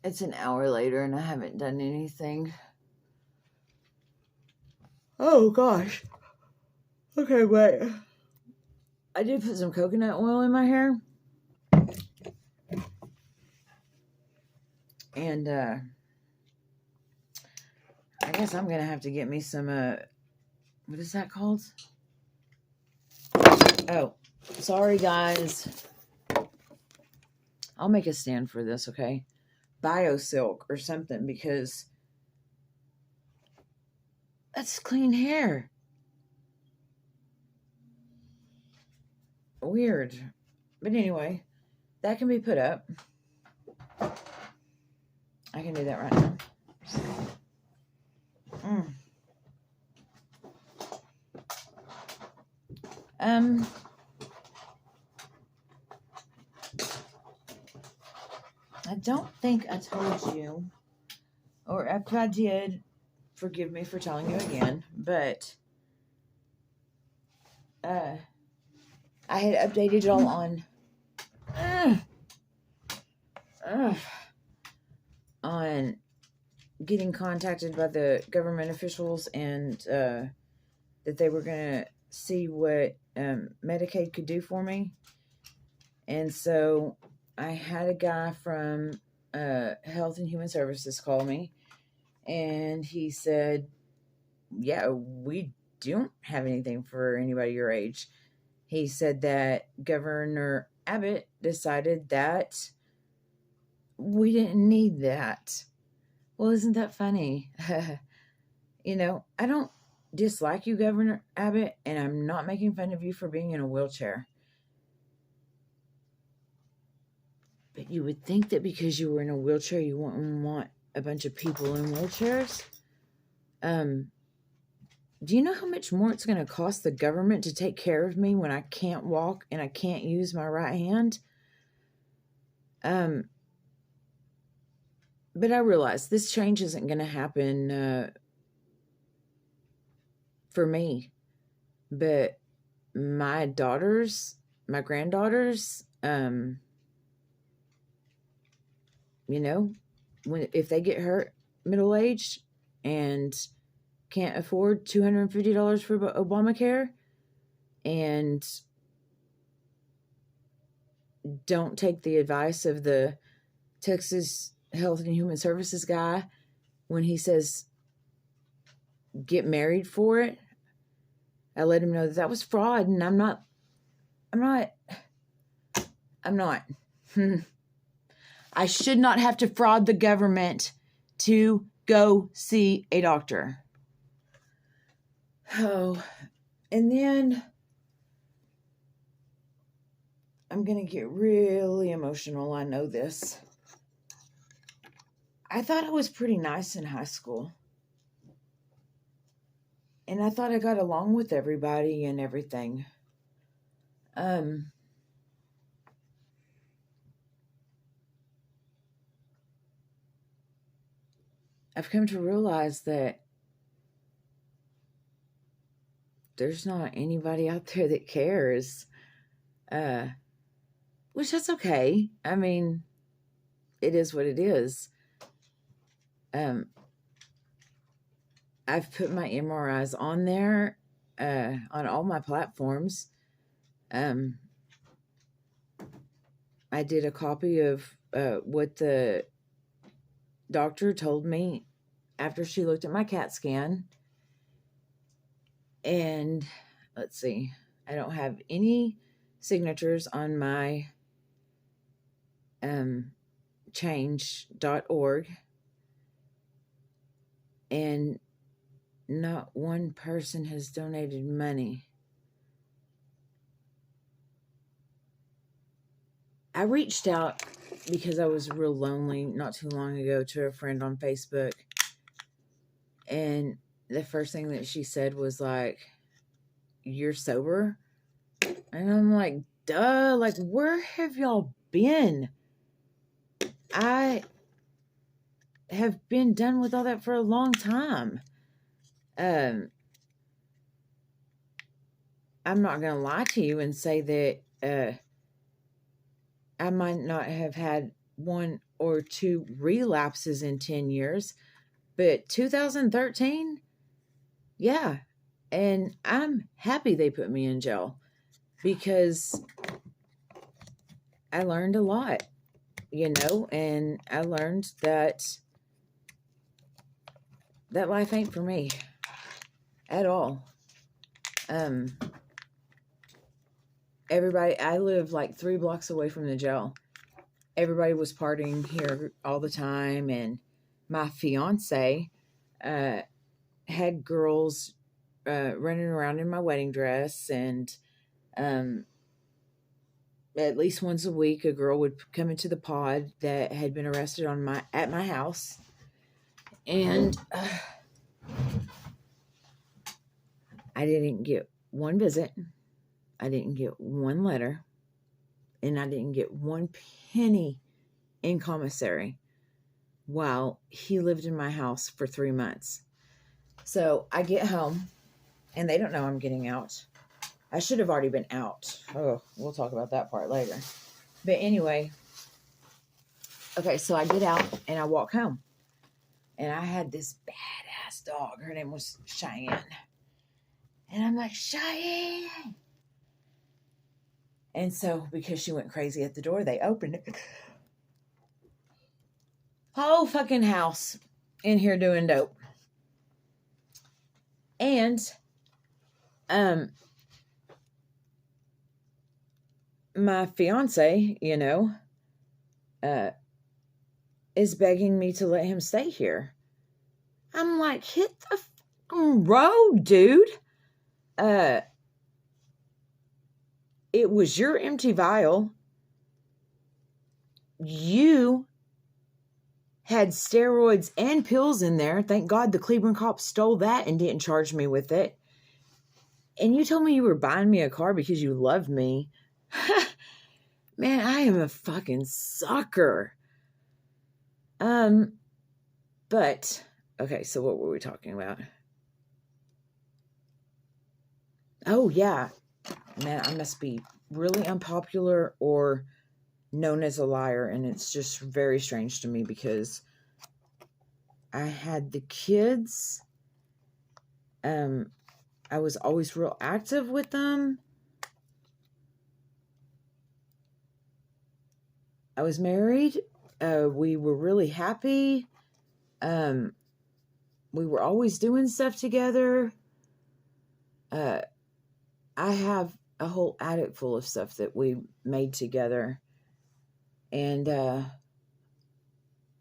It's an hour later and I haven't done anything. Oh gosh. Okay, wait. I did put some coconut oil in my hair. And I guess I'm going to have to get me some, what is that called? Oh, sorry guys. I'll make a stand for this, okay? BioSilk or something, because that's clean hair. Weird. But anyway, that can be put up. I can do that right now. I don't think I told you, or if I did, forgive me for telling you again, but I had updated y'all on getting contacted by the government officials and that they were going to see what Medicaid could do for me. And so I had a guy from Health and Human Services call me, and he said, yeah, we don't have anything for anybody your age. He said that Governor Abbott decided that we didn't need that. Well, isn't that funny? You know, I don't dislike you, Governor Abbott, and I'm not making fun of you for being in a wheelchair. But you would think that because you were in a wheelchair, you wouldn't want a bunch of people in wheelchairs. Do you know how much more it's going to cost the government to take care of me when I can't walk and I can't use my right hand? But I realize this change isn't going to happen for me. But my daughters, my granddaughters, you know, if they get hurt middle-aged and can't afford $250 for Obamacare and don't take the advice of the Texas Health and Human Services guy when he says get married for it, I let him know that was fraud, and I'm not. I should not have to fraud the government to go see a doctor. Oh, and then I'm going to get really emotional. I know this. I thought I was pretty nice in high school. And I thought I got along with everybody and everything. I've come to realize that there's not anybody out there that cares. Which that's okay. I mean, it is what it is. I've put my MRIs on there, on all my platforms. I did a copy of what the doctor told me after she looked at my CAT scan. And let's see, I don't have any signatures on my change.org. And not one person has donated money. I reached out because I was real lonely not too long ago to a friend on Facebook. And the first thing that she said was like, you're sober? And I'm like, duh, like, where have y'all been? I have been done with all that for a long time. I'm not going to lie to you and say that I might not have had one or two relapses in 10 years, but 2013, yeah. And I'm happy they put me in jail because I learned a lot, and I learned that life ain't for me at all. Everybody, I live like 3 blocks away from the jail. Everybody was partying here all the time, and my fiance had girls running around in my wedding dress, and at least once a week a girl would come into the pod that had been arrested at my house, and I didn't get one visit, I didn't get one letter, and I didn't get one penny in commissary while he lived in my house for 3 months. So I get home, and they don't know I'm getting out. I should have already been out. Oh, we'll talk about that part later. But anyway, okay, so I get out, and I walk home. And I had this badass dog. Her name was Cheyenne. And I'm like, Cheyenne! And so, because she went crazy at the door, they opened it. Whole fucking house in here doing dope. And, my fiance, is begging me to let him stay here. I'm like, hit the fucking road, dude. It was your empty vial. You had steroids and pills in there. Thank God the Cleveland cops stole that and didn't charge me with it. And you told me you were buying me a car because you love me. Man, I am a fucking sucker. But, okay, so what were we talking about? Oh, yeah. Man, I must be really unpopular or known as a liar, and it's just very strange to me because I had the kids. I was always real active with them. I was married. We were really happy. We were always doing stuff together. I have a whole attic full of stuff that we made together. And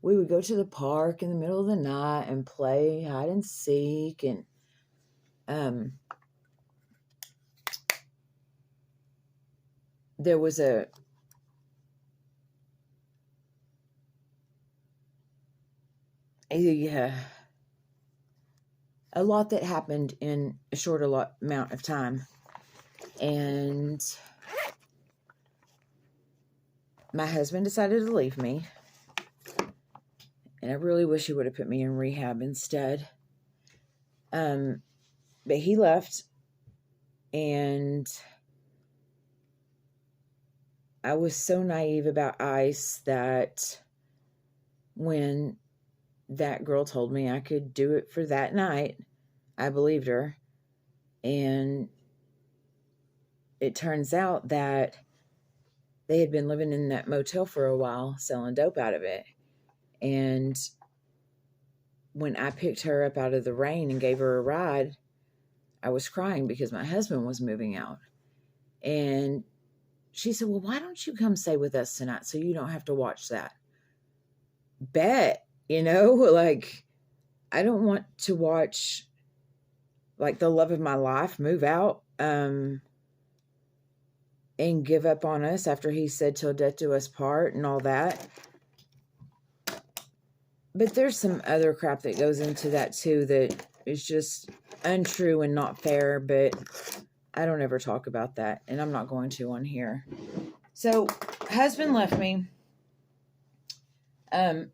we would go to the park in the middle of the night and play hide and seek. And there was a lot that happened in a short amount of time. And my husband decided to leave me. And I really wish he would have put me in rehab instead. But he left. And I was so naive about ICE that when that girl told me I could do it for that night, I believed her. And it turns out that they had been living in that motel for a while, selling dope out of it. And when I picked her up out of the rain and gave her a ride, I was crying because my husband was moving out. And she said, well, why don't you come stay with us tonight so you don't have to watch that? Bet, like, I don't want to watch, like, the love of my life move out and give up on us after he said till death do us part and all that. But there's some other crap that goes into that too that is just untrue and not fair, but I don't ever talk about that, and I'm not going to on here. So, husband left me.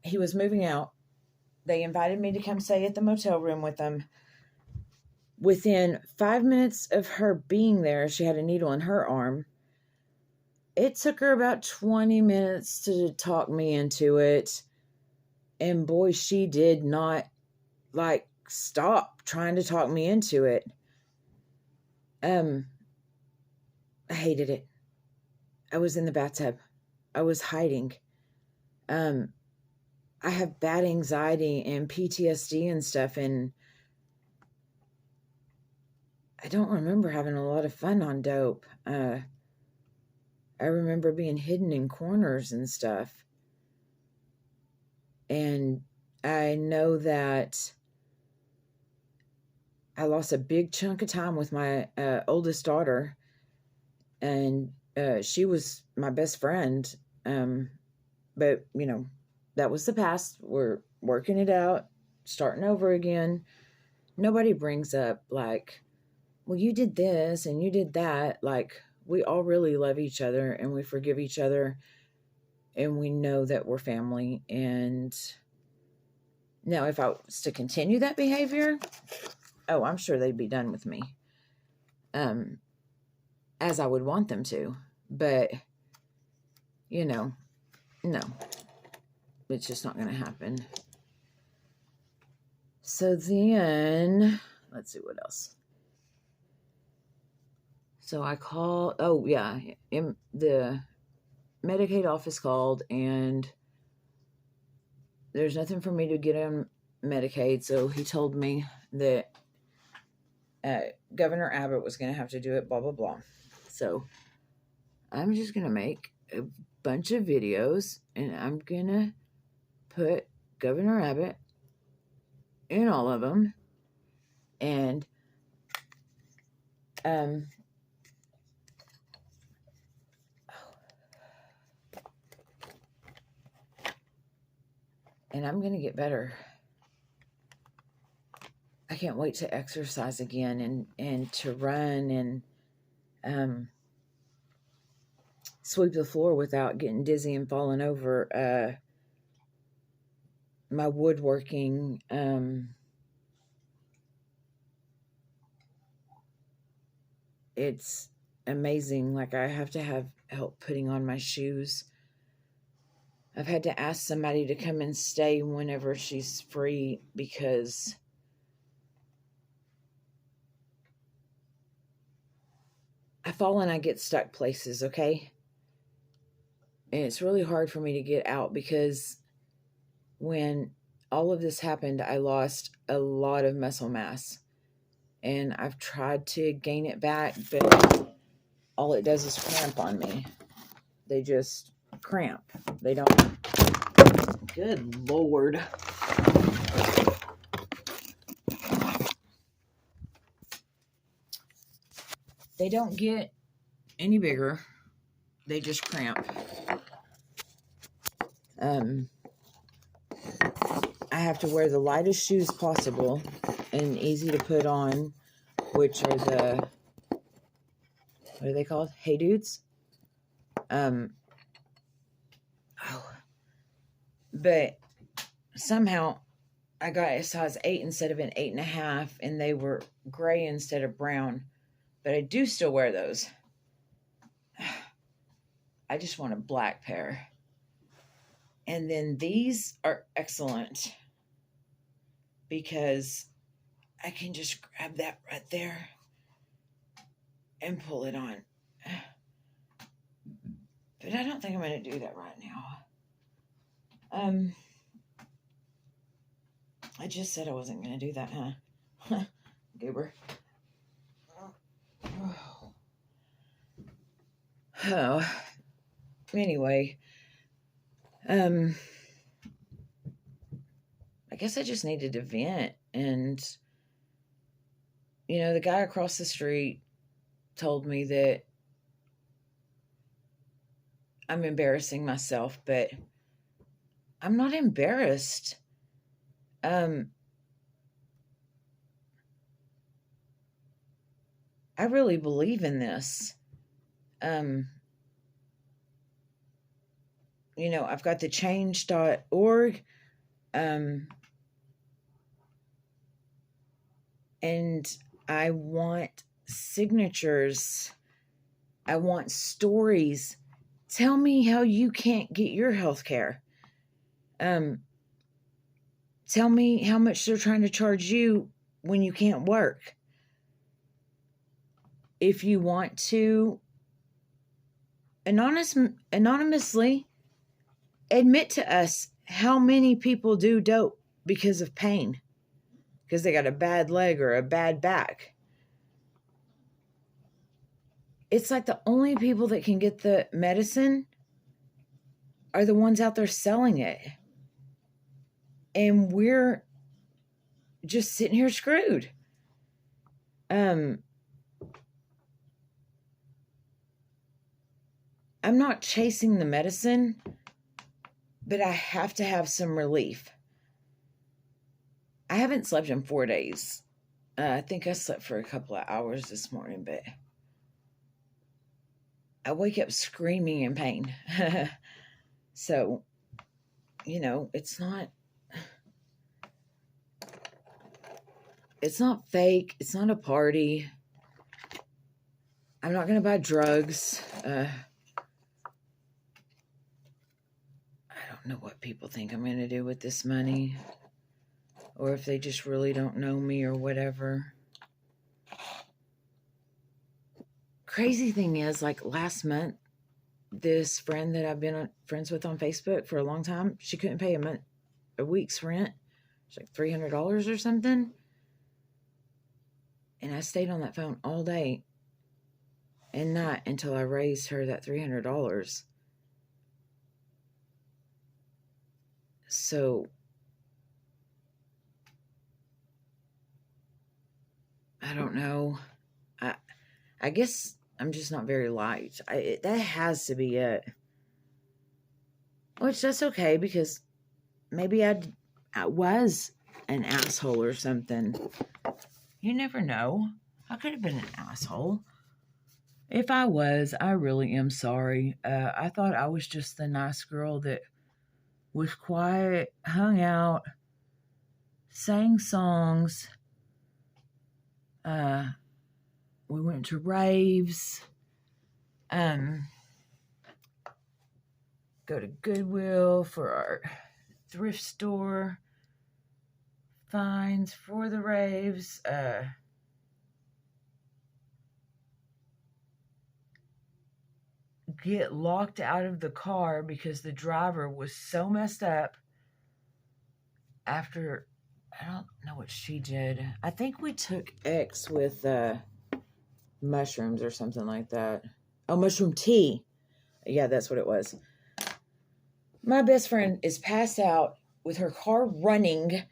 He was moving out. They invited me to come stay at the motel room with them. Within 5 minutes of her being there, she had a needle in her arm. it took her about 20 minutes to talk me into it. And boy, she did not stop trying to talk me into it. I hated it. I was in the bathtub. I was hiding. I have bad anxiety and PTSD and stuff, and I don't remember having a lot of fun on dope. I remember being hidden in corners and stuff. And I know that I lost a big chunk of time with my oldest daughter, and she was my best friend. But, that was the past. We're working it out, starting over again. Nobody brings up, well, you did this and you did that. We all really love each other and we forgive each other and we know that we're family. And now if I was to continue that behavior, I'm sure they'd be done with me. As I would want them to. But, no, it's just not going to happen. So then, let's see what else. So I called, the Medicaid office called, and there's nothing for me to get on Medicaid. So he told me that Governor Abbott was going to have to do it, blah, blah, blah. So I'm just going to make a bunch of videos, and I'm going to put Governor Abbott in all of them. And and I'm going to get better. I can't wait to exercise again and to run and sweep the floor without getting dizzy and falling over. My woodworking, it's amazing. I have to have help putting on my shoes. I've had to ask somebody to come and stay whenever she's free because I fall and I get stuck places, okay? And it's really hard for me to get out because when all of this happened, I lost a lot of muscle mass. And I've tried to gain it back, but all it does is cramp on me. They just cramp. They don't... Good Lord. They don't get any bigger. They just cramp. I have to wear the lightest shoes possible and easy to put on, which are the, what are they called? Hey Dudes. But somehow I got a size 8 instead of an 8.5, and they were gray instead of brown. But I do still wear those. I just want a black pair. And then these are excellent because I can just grab that right there and pull it on. But I don't think I'm going to do that right now. I just said I wasn't going to do that, huh? Goober. Oh. Anyway. I guess I just needed to vent. And, the guy across the street told me that I'm embarrassing myself, but I'm not embarrassed. I really believe in this. I've got the change.org. And I want signatures. I want stories Tell me how you can't get your health care. Tell me how much they're trying to charge you when you can't work. If you want to anonymously admit to us how many people do dope because of pain, because they got a bad leg or a bad back. It's like the only people that can get the medicine are the ones out there selling it. And we're just sitting here screwed. I'm not chasing the medicine, but I have to have some relief. I haven't slept in 4 days. I think I slept for a couple of hours this morning, but I wake up screaming in pain. So, it's not fake. It's not a party. I'm not going to buy drugs. I don't know what people think I'm going to do with this money, or if they just really don't know me or whatever. Crazy thing is, like last month, this friend that I've been friends with on Facebook for a long time, she couldn't pay a week's rent. It's like $300 or something. And I stayed on that phone all day and night until I raised her that $300. So I don't know. I guess I'm just not very light. That has to be it. Which that's okay, because maybe I was an asshole or something. You never know. I could have been an asshole. If I was, I really am sorry. I thought I was just the nice girl that was quiet, hung out, sang songs. We went to raves. Go to Goodwill for our thrift store finds for the raves. Get locked out of the car because the driver was so messed up after, I don't know what she did. I think we took X with mushrooms or something like that. Oh, mushroom tea. Yeah, that's what it was. My best friend is passed out with her car running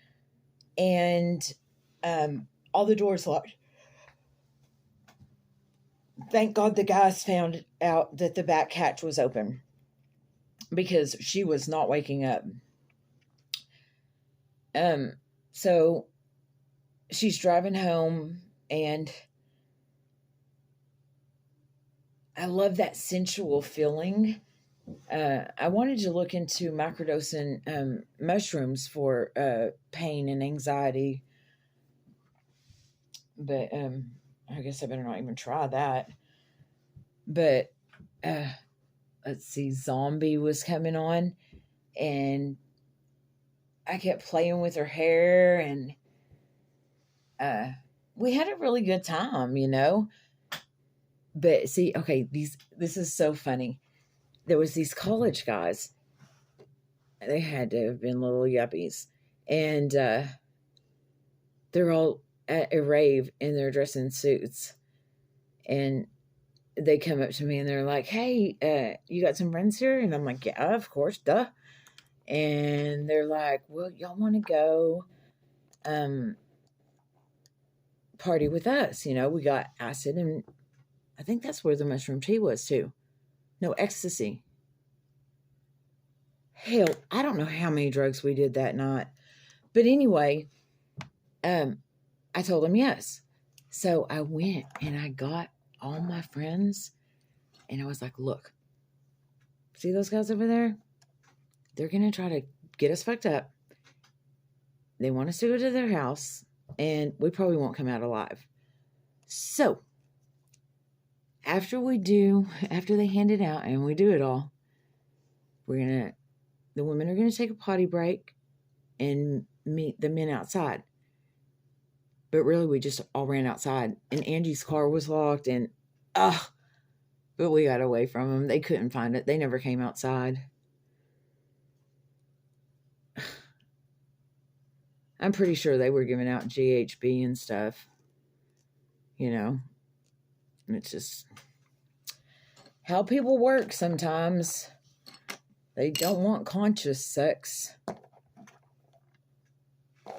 and all the doors locked. Thank God the guys found out that the back hatch was open, because she was not waking up. So she's driving home, and I love that sensual feeling. I wanted to look into microdosing mushrooms for pain and anxiety, but I guess I better not even try that. But let's see, Zombie was coming on, and I kept playing with her hair, and we had a really good time, But see, okay, this is so funny. There was these college guys. They had to have been little yuppies, and they're all at a rave, and they're dressed in suits, and they come up to me and they're like, "Hey, you got some friends here?" And I'm like, "Yeah, of course, duh." And they're like, "Well, y'all want to go party with us? We got acid, and I think that's where the mushroom tea was too. No, ecstasy. Hell, I don't know how many drugs we did that night. But anyway, I told them yes. So I went and I got all my friends, and I was like, "Look, see those guys over there? They're going to try to get us fucked up. They want us to go to their house, and we probably won't come out alive. So after they hand it out and we do it all, the women are gonna take a potty break and meet the men outside. But really, we just all ran outside, and Angie's car was locked, and but we got away from them. They couldn't find it. They never came outside. I'm pretty sure they were giving out GHB and stuff. It's just how people work sometimes. They don't want conscious sex.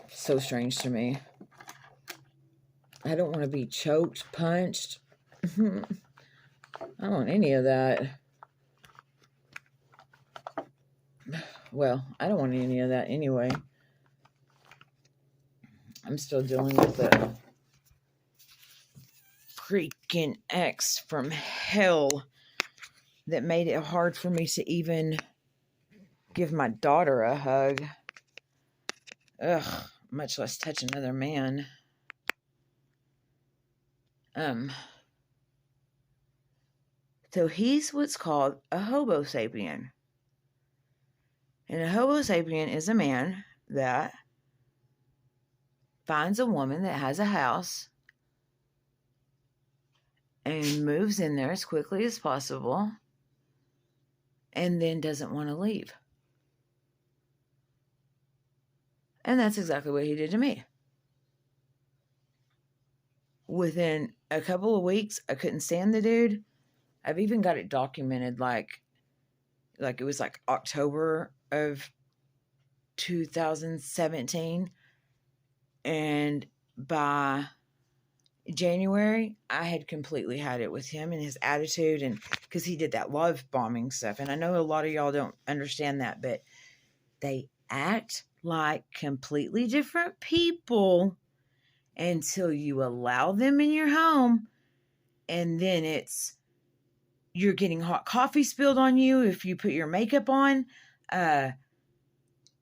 So strange to me. I don't want to be choked, punched. I don't want any of that. Well, I don't want any of that anyway. I'm still dealing with the freaking ex from hell that made it hard for me to even give my daughter a hug. Much less touch another man. So he's what's called a homo sapien. And a homo sapien is a man that finds a woman that has a house and moves in there as quickly as possible and then doesn't want to leave. And that's exactly what he did to me. Within a couple of weeks, I couldn't stand the dude. I've even got it documented like it was like October of 2017. And by January, I had completely had it with him and his attitude, and because he did that love bombing stuff. And I know a lot of y'all don't understand that, but they act like completely different people until you allow them in your home, and then you're getting hot coffee spilled on you if you put your makeup on.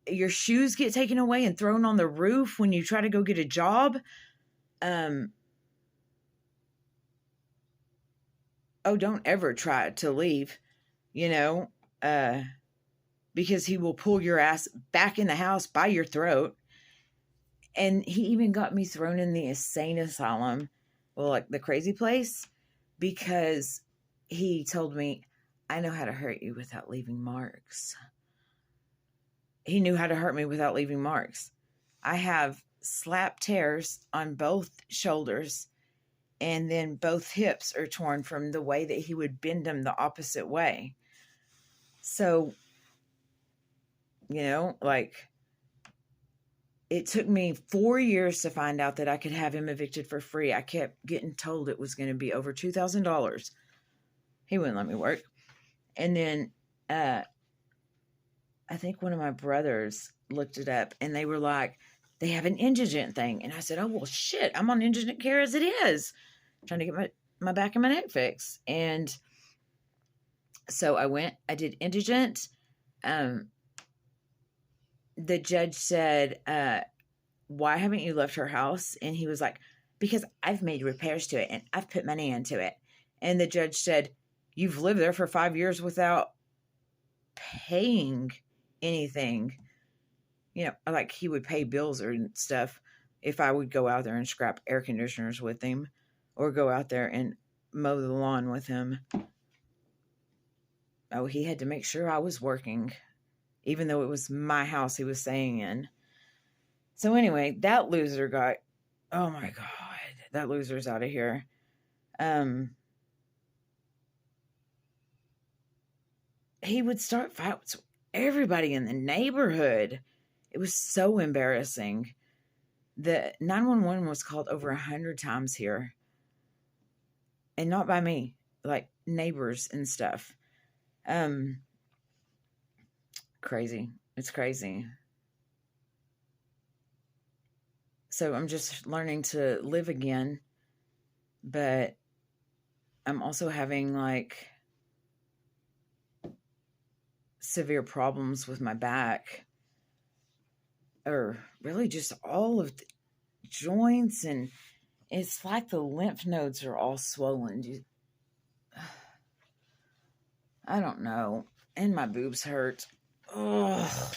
Your shoes get taken away and thrown on the roof when you try to go get a job. Don't ever try to leave, because he will pull your ass back in the house by your throat. And he even got me thrown in the insane asylum, like the crazy place, because he told me, I know how to hurt you without leaving marks. He knew how to hurt me without leaving marks. I have slap tears on both shoulders, and then both hips are torn from the way that he would bend them the opposite way. So, it took me 4 years to find out that I could have him evicted for free. I kept getting told it was going to be over $2,000. He wouldn't let me work. And then I think one of my brothers looked it up, and they were like, they have an indigent thing. And I said, oh, well, shit, I'm on indigent care as it is. Trying to get my back and my neck fixed. And so I did indigent. The judge said, why haven't you left her house? And he was like, because I've made repairs to it and I've put money into it. And the judge said, you've lived there for 5 years without paying anything. Like he would pay bills or stuff if I would go out there and scrap air conditioners with him or go out there and mow the lawn with him. Oh, he had to make sure I was working, even though it was my house he was staying in. So anyway, that loser got, oh my God, that loser's out of here. He would start fights with everybody in the neighborhood. It was so embarrassing. The 911 was called over 100 times here. And not by me, like neighbors and stuff. Crazy. It's crazy. So I'm just learning to live again, but I'm also having like severe problems with my back, or really just all of the joints, and it's like the lymph nodes are all swollen. I don't know. And my boobs hurt. Ugh.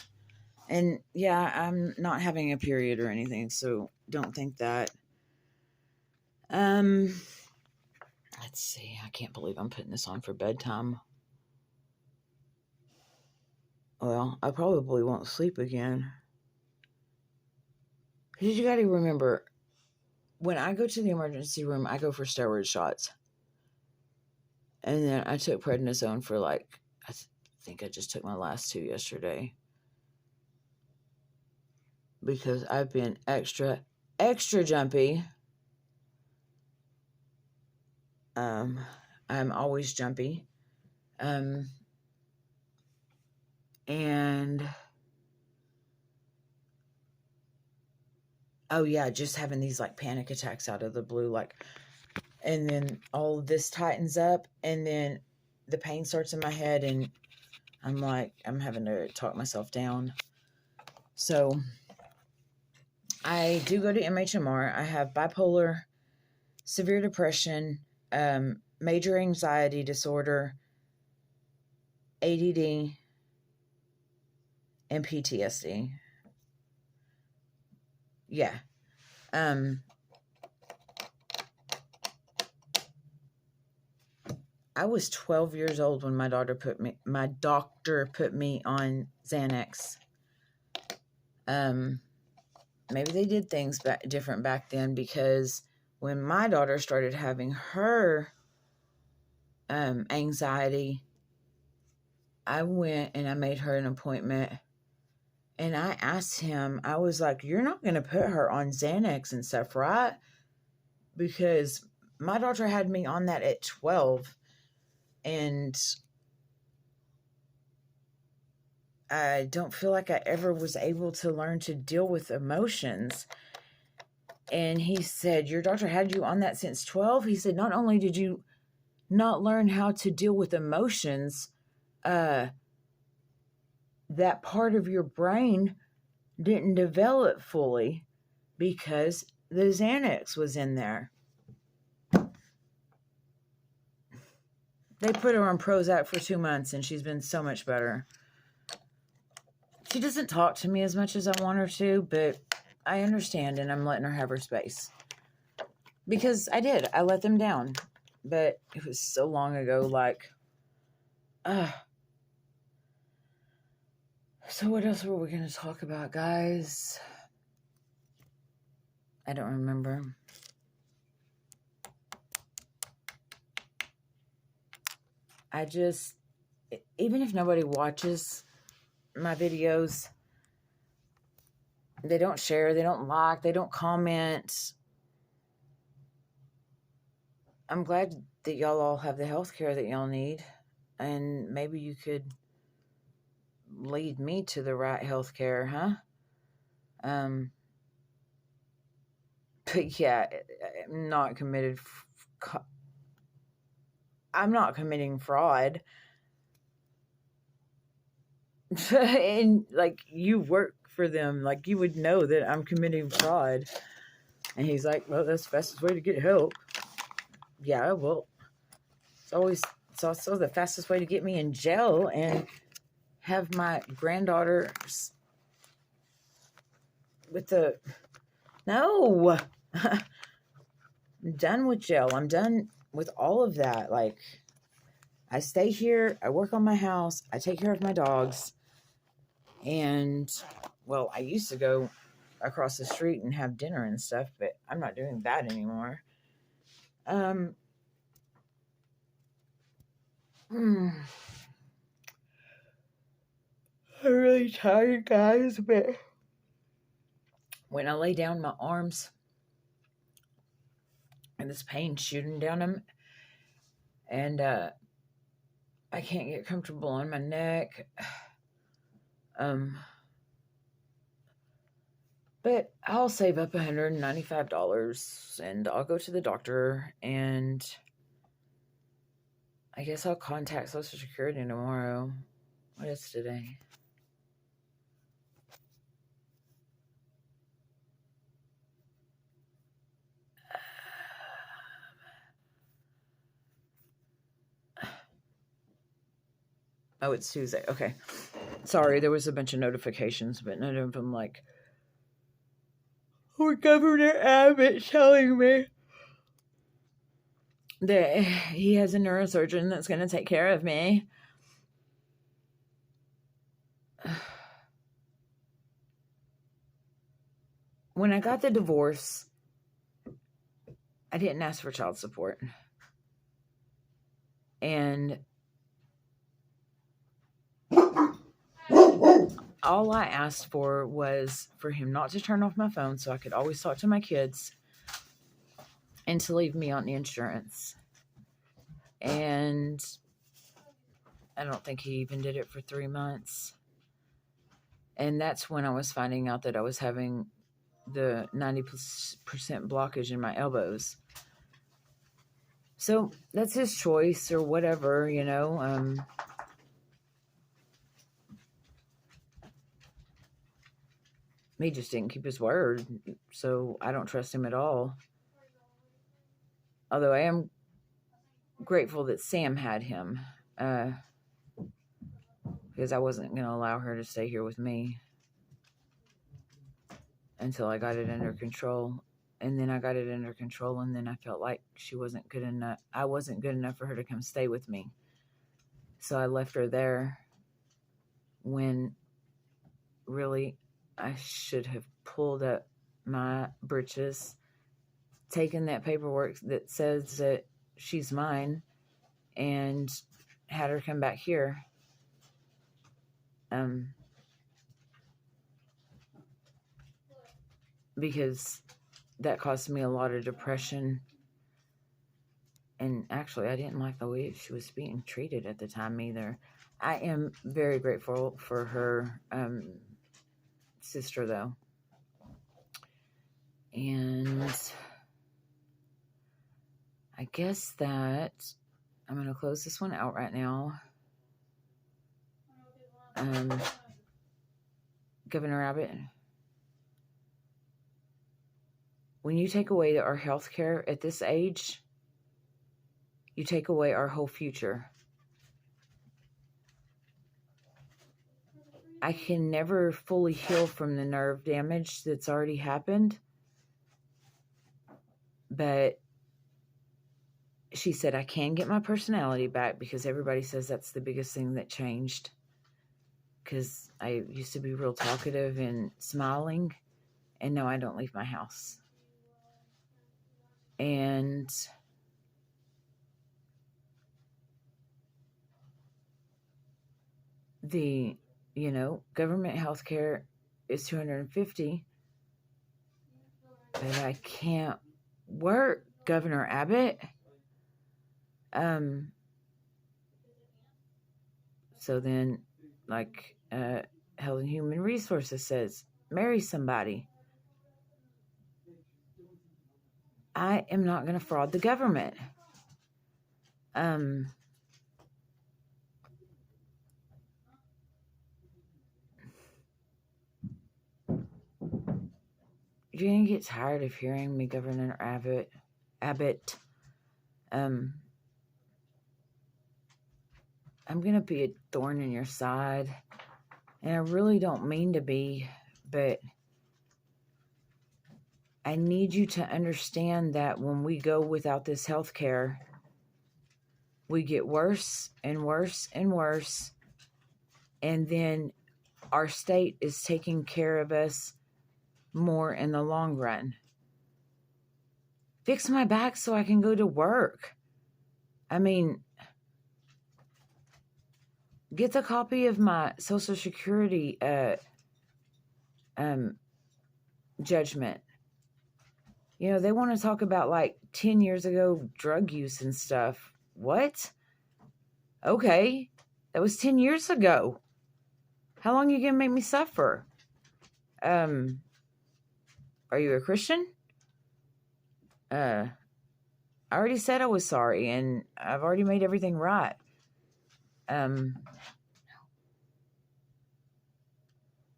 And yeah, I'm not having a period or anything, so don't think that. Let's see. I can't believe I'm putting this on for bedtime. Well, I probably won't sleep again. Because you got to remember, when I go to the emergency room, I go for steroid shots. And then I took prednisone for I think I just took my last 2 yesterday. Because I've been extra jumpy. I'm always jumpy. And oh yeah, just having these panic attacks out of the blue, and then all of this tightens up, and then the pain starts in my head, and I'm having to talk myself down. So I do go to MHMR. I have bipolar, severe depression, major anxiety disorder, ADD, and PTSD. Yeah. I was 12 years old when my doctor put me on Xanax. Maybe they did things different back then, because when my daughter started having her anxiety, I went and I made her an appointment, and I asked him, I was like, you're not going to put her on Xanax and stuff, right? Because my daughter had me on that at 12, and I don't feel like I ever was able to learn to deal with emotions. And he said, your doctor had you on that since 12? He said, not only did you not learn how to deal with emotions, that part of your brain didn't develop fully because the Xanax was in there. They put her on Prozac for 2 months, and she's been so much better. She doesn't talk to me as much as I want her to, but I understand, and I'm letting her have her space. Because I let them down. But it was so long ago, So what else were we going to talk about, guys? I don't remember. Even if nobody watches my videos, they don't share, they don't like, they don't comment. I'm glad that y'all all have the health care that y'all need, and maybe you could lead me to the right health care, huh? But yeah, I'm not committed. I'm not committing fraud. And you work for them, you would know that I'm committing fraud. And he's like, well, that's the fastest way to get help. Yeah, well, it's also the fastest way to get me in jail and have my granddaughter no. I'm done with jail. I'm done with all of that. I stay here, I work on my house, I take care of my dogs, and, well, I used to go across the street and have dinner and stuff, but I'm not doing that anymore. I'm really tired, guys, but when I lay down, my arms and this pain shooting down them, and I can't get comfortable on my neck. But I'll save up $195, and I'll go to the doctor, and I guess I'll contact Social Security tomorrow. What is today? Oh, it's Tuesday. Okay. Sorry, there was a bunch of notifications, but none of them were Governor Abbott telling me that he has a neurosurgeon that's going to take care of me. When I got the divorce, I didn't ask for child support. And all I asked for was for him not to turn off my phone so I could always talk to my kids and to leave me on the insurance. And I don't think he even did it for 3 months. And that's when I was finding out that I was having the 90% blockage in my elbows. So that's his choice or whatever, you know. He just didn't keep his word, so I don't trust him at all. Although I am grateful that Sam had him, because I wasn't going to allow her to stay here with me until I got it under control. And then I got it under control, and then I felt like she wasn't good enough. I wasn't good enough for her to come stay with me. So I left her there when really I should have pulled up my britches, taken that paperwork that says that she's mine, and had her come back here. Because that caused me a lot of depression. And actually, I didn't like the way she was being treated at the time either. I am very grateful for her sister, though. And I guess that I'm going to close this one out right now. Governor Abbott, when you take away our health care at this age, you take away our whole future. I can never fully heal from the nerve damage that's already happened. But she said I can get my personality back, because everybody says that's the biggest thing that changed. Because I used to be real talkative and smiling, and now I don't leave my house. And the, government health care is $250, but I can't work, Governor Abbott. So then, Health and Human Resources says, marry somebody. I am not going to fraud the government. You're going to get tired of hearing me, Governor Abbott. I'm going to be a thorn in your side. And I really don't mean to be, but I need you to understand that when we go without this health care, we get worse and worse and worse. And then our state is taking care of us more in the long run. Fix my back so I can go to work. I mean, get the copy of my Social Security judgment. They want to talk about 10 years ago drug use and stuff. What? Okay, that was 10 years ago. How long are you going to make me suffer? Are you a Christian? I already said I was sorry, and I've already made everything right. And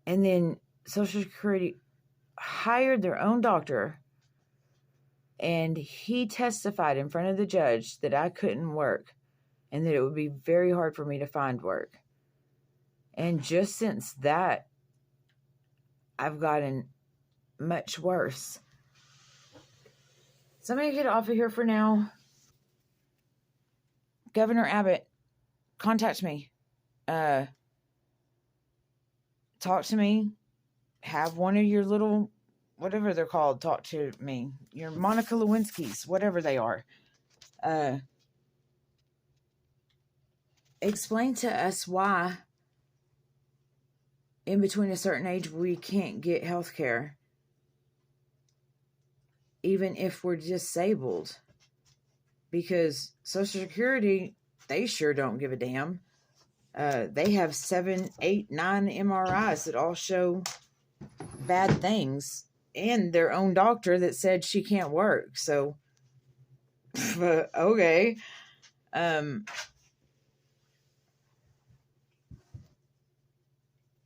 then Social Security hired their own doctor, and he testified in front of the judge that I couldn't work and that it would be very hard for me to find work. And just since that, I've gotten much worse. So I'm going to get off of here for now. Governor Abbott, contact me. Talk to me. Have one of your little, whatever they're called, talk to me. Your Monica Lewinsky's, whatever they are. Explain to us why in between a certain age we can't get health care, even if we're disabled. Because Social Security, they sure don't give a damn. They have 7, 8, 9 MRIs that all show bad things, and their own doctor that said she can't work. So, okay. And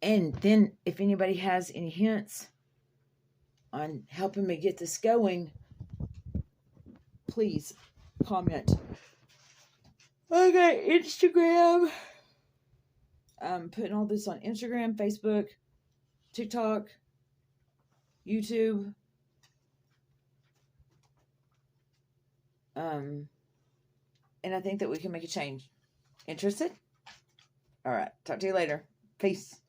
then if anybody has any hints on helping me get this going, please comment. Okay, Instagram. I'm putting all this on Instagram, Facebook, TikTok, YouTube. And I think that we can make a change. Interested? All right. Talk to you later. Peace.